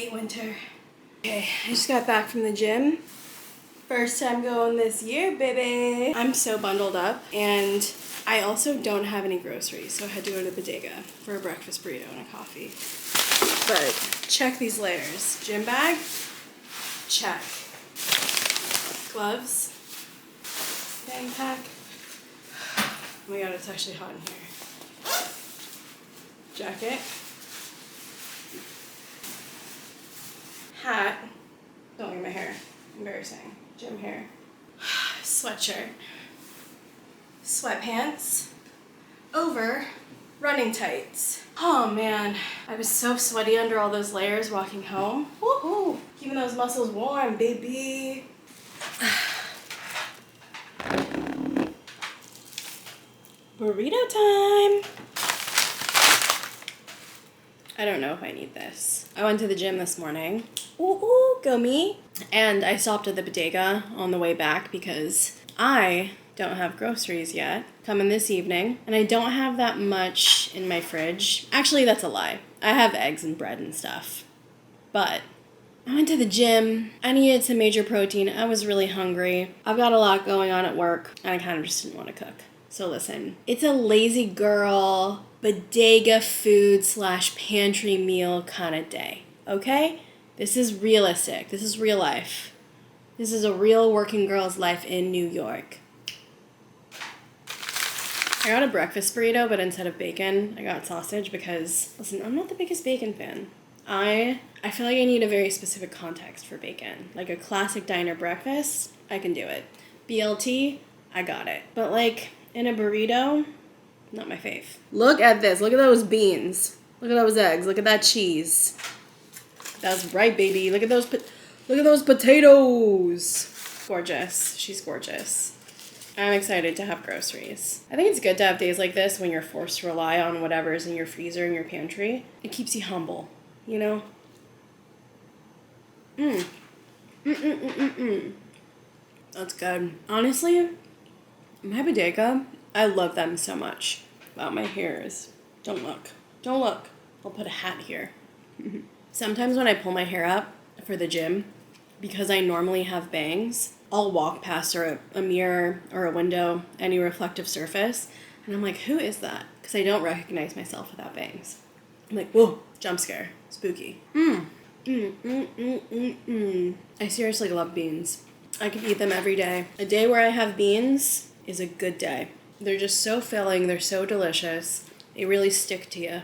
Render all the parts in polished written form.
hate winter. Okay, I just got back from the gym. First time going this year, baby. I'm so bundled up, and I also don't have any groceries, so I had to go to the bodega for a breakfast burrito and a coffee. But check these layers. Gym bag, check. Gloves, bang pack. Oh my god, it's actually hot in here. Jacket. Hat. Don't look at my hair. Embarrassing. Gym hair. Sweatshirt. Sweatpants. Over. Running tights. Oh man, I was so sweaty under all those layers walking home. Woohoo! Keeping those muscles warm, baby. Burrito time! I don't know if I need this. I went to the gym this morning. Ooh, go me. And I stopped at the bodega on the way back because I don't have groceries yet. Coming this evening. And I don't have that much in my fridge. Actually, that's a lie. I have eggs and bread and stuff. But I went to the gym. I needed some major protein. I was really hungry. I've got a lot going on at work. And I kind of just didn't want to cook. So listen, it's a lazy girl, bodega food / pantry meal kind of day, okay? This is realistic. This is real life. This is a real working girl's life in New York. I got a breakfast burrito, but instead of bacon, I got sausage because, listen, I'm not the biggest bacon fan. I feel like I need a very specific context for bacon. Like a classic diner breakfast, I can do it. BLT, I got it. But like, in a burrito, not my fave. Look at this. Look at those beans. Look at those eggs. Look at that cheese. That's right, baby. Look at those potatoes. Gorgeous. She's gorgeous. I'm excited to have groceries. I think it's good to have days like this when you're forced to rely on whatever's in your freezer and your pantry. It keeps you humble, you know? That's good. Honestly, my bodega, I love them so much. Wow, my hair is... Don't look. Don't look. I'll put a hat here. Sometimes when I pull my hair up for the gym, because I normally have bangs, I'll walk past a mirror or a window, any reflective surface, and I'm like, who is that? Because I don't recognize myself without bangs. I'm like, whoa, jump scare. Spooky. I seriously love beans. I could eat them every day. A day where I have beans is a good day. They're just so filling. They're so delicious. They really stick to you.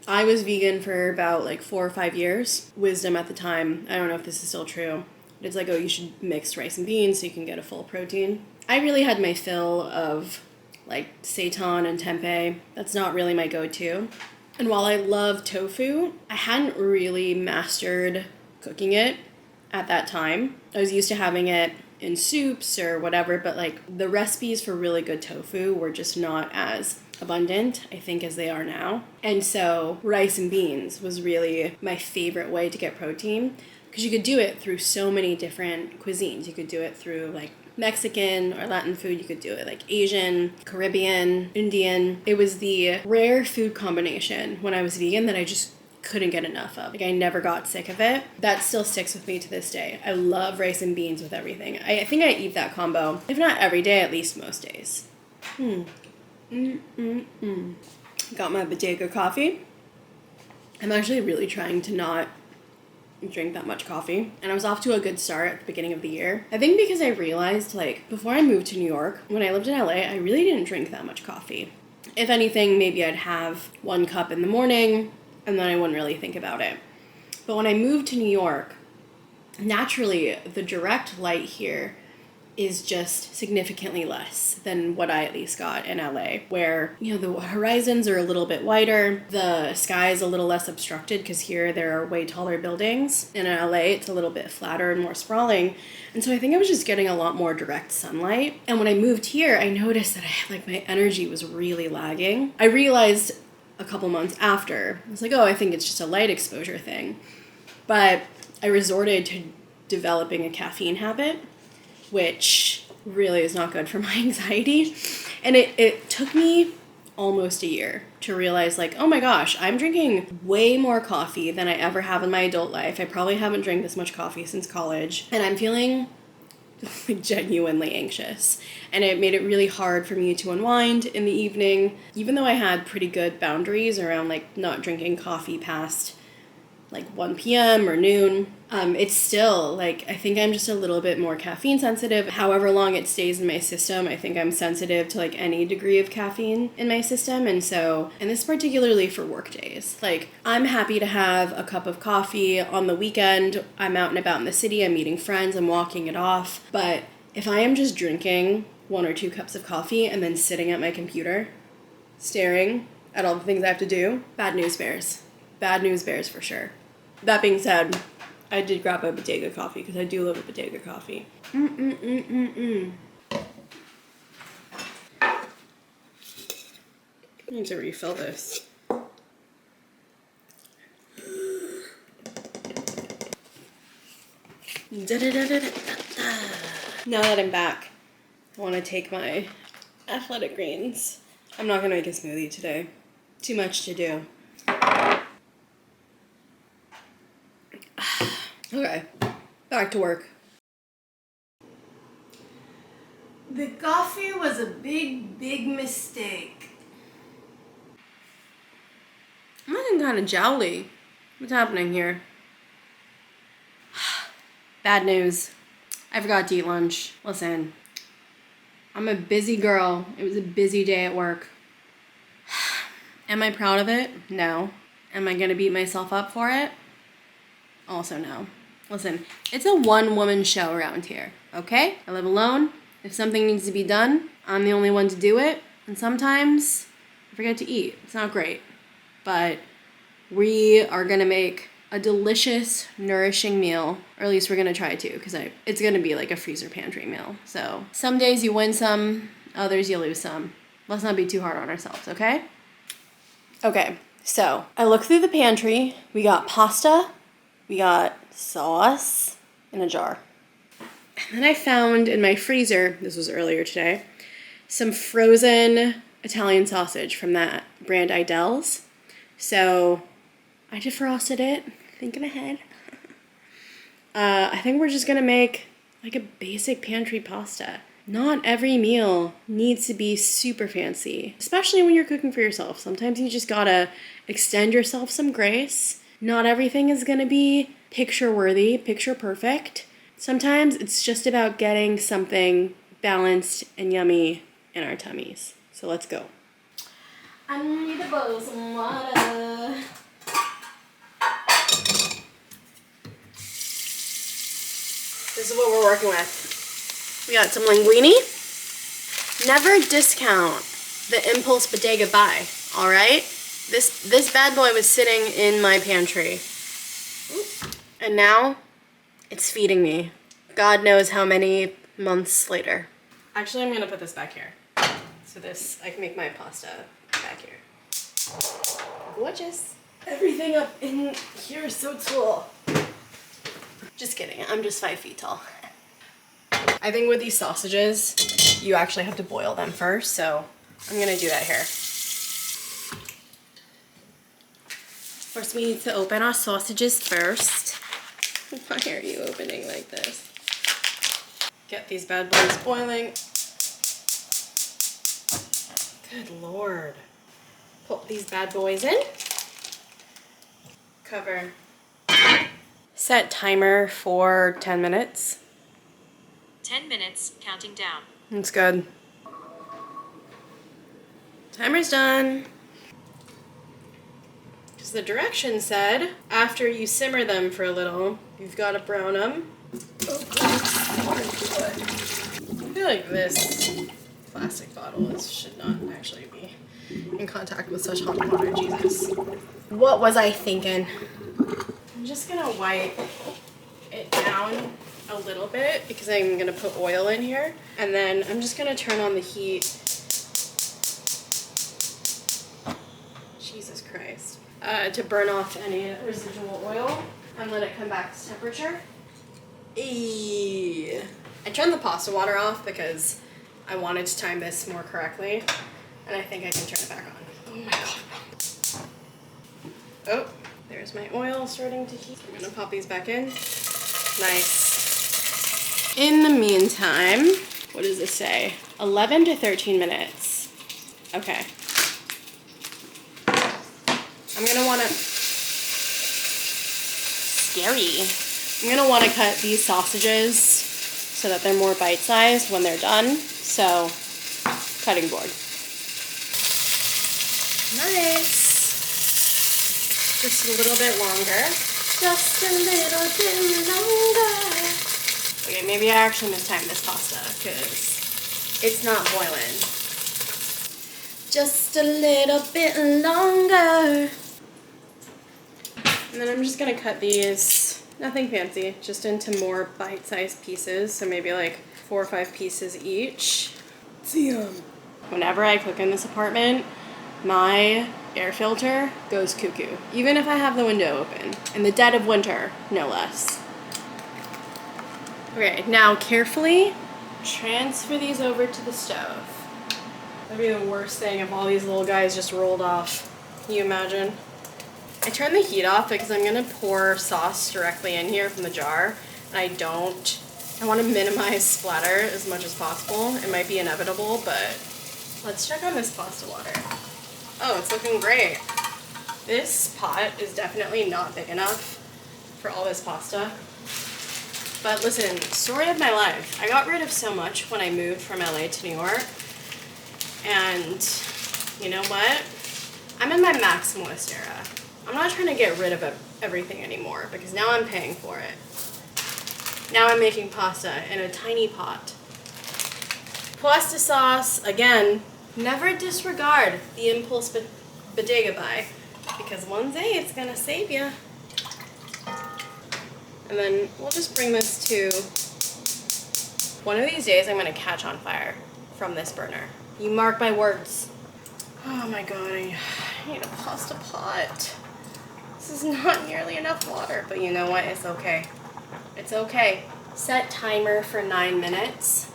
I was vegan for about like 4 or 5 years. Wisdom at the time. I don't know if this is still true. But it's like, oh, you should mix rice and beans so you can get a full protein. I really had my fill of like seitan and tempeh. That's not really my go-to. And while I love tofu, I hadn't really mastered cooking it at that time. I was used to having it in soups or whatever, but like the recipes for really good tofu were just not as abundant, I think, as they are now. And so rice and beans was really my favorite way to get protein because you could do it through so many different cuisines. You could do it through like Mexican or Latin food. You could do it like Asian, Caribbean, Indian. It was the rare food combination when I was vegan that I just couldn't get enough of. Like I never got sick of it. That still sticks with me to this day. I love rice and beans with everything. I think I eat that combo, if not every day, at least most days. Got my bodega coffee. I'm actually really trying to not drink that much coffee, and I was off to a good start at the beginning of the year. I think because I realized, like, before I moved to New York, when I lived in LA, I really didn't drink that much coffee. If anything, maybe I'd have 1 cup in the morning, and then I wouldn't really think about it. But when I moved to New York, naturally, the direct light here is just significantly less than what I at least got in LA, where, you know, the horizons are a little bit wider, the sky is a little less obstructed because here there are way taller buildings, and in LA it's a little bit flatter and more sprawling, and so I think I was just getting a lot more direct sunlight. And when I moved here, I noticed that my energy was really lagging. I realized a couple months after, I was like, oh, I think it's just a light exposure thing, but I resorted to developing a caffeine habit, which really is not good for my anxiety. And it took me almost a year to realize like, oh my gosh, I'm drinking way more coffee than I ever have in my adult life. I probably haven't drank this much coffee since college, and I'm feeling like genuinely anxious. And it made it really hard for me to unwind in the evening, even though I had pretty good boundaries around like not drinking coffee past like 1 p.m. or noon. It's still like, I think I'm just a little bit more caffeine sensitive. However long it stays in my system, I think I'm sensitive to like any degree of caffeine in my system. And this is particularly for work days. Like, I'm happy to have a cup of coffee on the weekend. I'm out and about in the city, I'm meeting friends, I'm walking it off. But if I am just drinking 1 or 2 cups of coffee and then sitting at my computer, staring at all the things I have to do, bad news bears. Bad news bears for sure. That being said, I did grab a Bodega coffee because I do love a Bodega coffee. I need to refill this. Now that I'm back, I want to take my Athletic Greens. I'm not going to make a smoothie today. Too much to do. Okay, back to work. The coffee was a big, big mistake. I'm looking kind of jowly. What's happening here? Bad news. I forgot to eat lunch. Listen, I'm a busy girl. It was a busy day at work. Am I proud of it? No. Am I gonna beat myself up for it? Also no. Listen, it's a one-woman show around here, okay? I live alone. If something needs to be done, I'm the only one to do it. And sometimes I forget to eat. It's not great. But we are gonna make a delicious, nourishing meal, or at least we're gonna try to, because it's gonna be like a freezer pantry meal. So some days you win some, others you lose some. Let's not be too hard on ourselves, okay? Okay, so I looked through the pantry. We got pasta, we got sauce in a jar. And then I found in my freezer, this was earlier today, some frozen Italian sausage from that brand Idell's. So I defrosted it, thinking ahead. I think we're just gonna make like a basic pantry pasta. Not every meal needs to be super fancy, especially when you're cooking for yourself. Sometimes you just gotta extend yourself some grace. Not everything is gonna be picture worthy, picture perfect. Sometimes it's just about getting something balanced and yummy in our tummies. So let's go. I need to boil some water. This is what we're working with. We got some linguine. Never discount the impulse bodega buy, all right? This bad boy was sitting in my pantry. And now it's feeding me. God knows how many months later. Actually, I'm gonna put this back here. So I can make my pasta back here. Gorgeous. Everything up in here is so tall. Just kidding, I'm just 5 feet tall. I think with these sausages, you actually have to boil them first, so I'm gonna do that here. First, we need to open our sausages first. Why are you opening like this? Get these bad boys boiling. Good Lord. Put these bad boys in. Cover. Set timer for 10 minutes. 10 minutes, counting down. That's good. Timer's done. Because the directions said, after you simmer them for a little, you've got to brown them. Oh, God. I feel like this plastic bottle should not actually be in contact with such hot water. Jesus. What was I thinking? I'm just going to wipe it down a little bit because I'm going to put oil in here. And then I'm just going to turn on the heat. Jesus Christ. To burn off any residual oil and let it come back to temperature. I turned the pasta water off because I wanted to time this more correctly. And I think I can turn it back on. Oh my god. Oh, there's my oil starting to heat. I'm gonna pop these back in. Nice. In the meantime, what does this say? 11 to 13 minutes. Okay. I'm gonna wanna, scary. I'm gonna wanna cut these sausages so that they're more bite-sized when they're done. So, cutting board. Nice. Just a little bit longer. Just a little bit longer. Okay, maybe I actually mistimed this pasta because it's not boiling. Just a little bit longer. And then I'm just gonna cut these, nothing fancy, just into more bite-sized pieces. So maybe like 4 or 5 pieces each. Damn. Whenever I cook in this apartment, my air filter goes cuckoo, even if I have the window open, in the dead of winter, no less. Okay, now carefully transfer these over to the stove. That'd be the worst thing if all these little guys just rolled off. Can you imagine? I turned the heat off because I'm gonna pour sauce directly in here from the jar, and I want to minimize splatter as much as possible. It might be inevitable, but let's check on this pasta water. Oh, it's looking great. This pot is definitely not big enough for all this pasta. But listen, story of my life. I got rid of so much when I moved from LA to New York. And you know what? I'm in my maximalist era. I'm not trying to get rid of everything anymore because now I'm paying for it. Now I'm making pasta in a tiny pot. Pasta sauce, again, never disregard the impulse bodega buy because one day it's gonna save you. And then we'll just bring this to, one of these days I'm gonna catch on fire from this burner. You mark my words. Oh my god, I need a pasta pot. This is not nearly enough water, but you know what? It's okay. It's okay. Set timer for 9 minutes.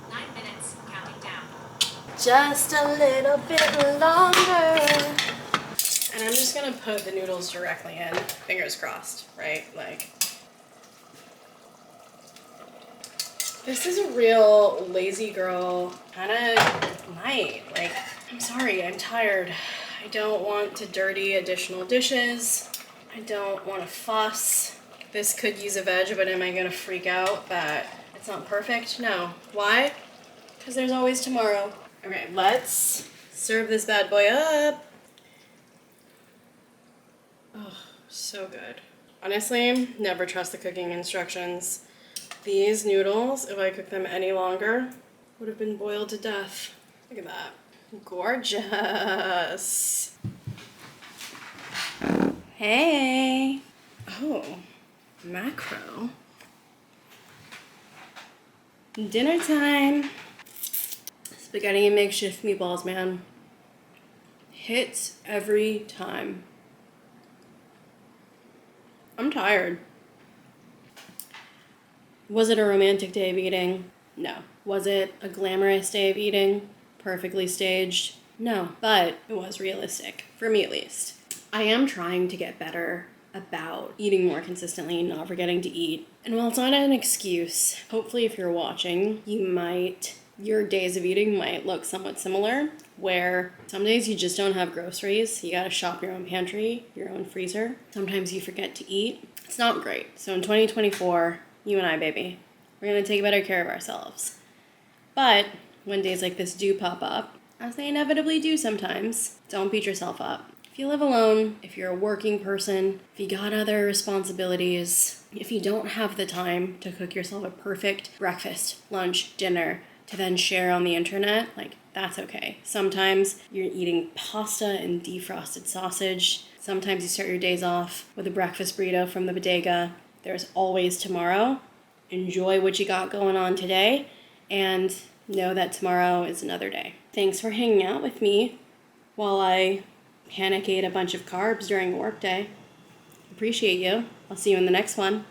9 minutes, counting down. Just a little bit longer. And I'm just gonna put the noodles directly in. Fingers crossed, right? Like, this is a real lazy girl kind of night. Like, I'm sorry, I'm tired. I don't want to dirty additional dishes. I don't want to fuss. This could use a veg, but am I gonna freak out that it's not perfect? No. Why? Because there's always tomorrow. Okay, let's serve this bad boy up. Oh, so good. Honestly, never trust the cooking instructions. These noodles, if I cooked them any longer, would have been boiled to death. Look at that. Gorgeous. Hey. Oh, macro. Dinner time. Spaghetti and makeshift meatballs, man. Hits every time. I'm tired. Was it a romantic day of eating? No. Was it a glamorous day of eating? Perfectly staged? No. But it was realistic, for me at least. I am trying to get better about eating more consistently, not forgetting to eat. And while it's not an excuse, hopefully if you're watching, your days of eating might look somewhat similar, where some days you just don't have groceries. You gotta shop your own pantry, your own freezer. Sometimes you forget to eat. It's not great. So in 2024, you and I, baby, we're gonna take better care of ourselves. But when days like this do pop up, as they inevitably do sometimes, don't beat yourself up. If you live alone, if you're a working person, if you got other responsibilities, if you don't have the time to cook yourself a perfect breakfast, lunch, dinner, to then share on the internet, like, that's okay. Sometimes you're eating pasta and defrosted sausage. Sometimes you start your days off with a breakfast burrito from the bodega. There's always tomorrow. Enjoy what you got going on today, and know that tomorrow is another day. Thanks for hanging out with me while I panic ate a bunch of carbs during a work day. Appreciate you. I'll see you in the next one.